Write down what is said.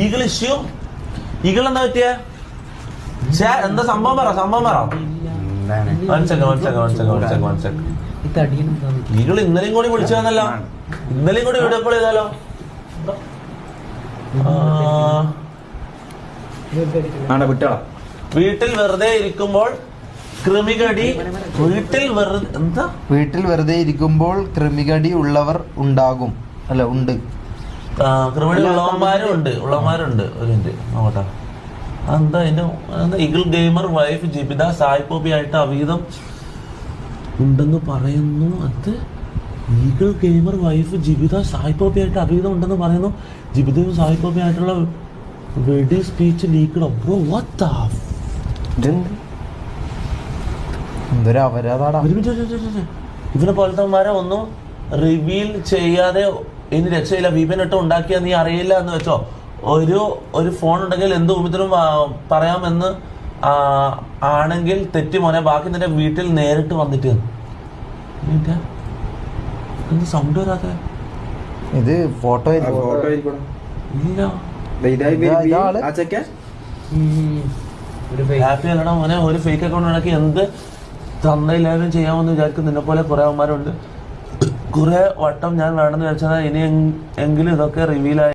Eagle issue. Eagle എന്താ പറ്റിയ? എന്താ സംഭവം പറ. ഈഗിൾ ഇന്നലെയും കൂടി വിളിച്ചു വന്നല്ലോ. ഇന്നലെയും കൂടി വീഡിയോ കോൾ ചെയ്താലോ. വീട്ടിൽ വെറുതെ ഇരിക്കുമ്പോൾ കൃമികടി. വീട്ടിൽ വെറുതെ ഇരിക്കുമ്പോൾ കൃമികടി ഉള്ളവർ ഉണ്ടാകും. അല്ല, ഉണ്ട്. കൃമികടി ഉള്ളവന്മാരുണ്ട്. ഒരു മിനിറ്റ് നോക്കട്ടെ. എന്താ അതിന്റെ ഈഗിൾ ഗെയിമർ വൈഫ് ജിബിത സായിപ്പോബി ആയിട്ട് അവീതം ഉണ്ടെന്ന് പറയുന്നു. അത് ഈഗിൾ ഗെയിമർ വൈഫ് ജിബിത സായിപ്പോബി ആയിട്ട് അവീതം ഉണ്ടെന്ന് പറയുന്നു. ജിബിതയും സായിപ്പോബി ആയിട്ടുള്ള വെഡി speech leaked. Bro what the എന്തൊരു അപരാധാടാ. ഇവനെ പോലത്തെമാരെ ഒന്നും റിവീൽ ചെയ്യാതെ ഇനി രക്ഷയില്ല. വിപിനിട്ട് ഉണ്ടാക്കിയാൽ നീ അറിയില്ല എന്ന് വെച്ചോ. ഒരു ഫോൺ ഉണ്ടെങ്കിൽ എന്ത് ഊമത്തിനും പറയാമെന്ന് ആണെങ്കിൽ തെറ്റി മോനെ. ബാക്കി നിന്റെ വീട്ടിൽ നേരിട്ട് വന്നിട്ട് എന്ത് സൗണ്ട് വരാതെ? ഇത് ഫോട്ടോ ഇല്ല. ഹാപ്പി അല്ലടാ മോനെ. ഒരു ഫേക്ക് അക്കൗണ്ട് ഉണ്ടാക്കി എന്ത് തന്നയില്ലാരും ചെയ്യാമെന്ന് വിചാരിക്കും. നിന്നെ പോലെ കുറെ അവന്മാരുണ്ട്. കുറെ വട്ടം ഞാൻ വേണമെന്ന് വിചാരിച്ചാൽ ഇനി എങ്കിലും ഇതൊക്കെ റിവീലായി.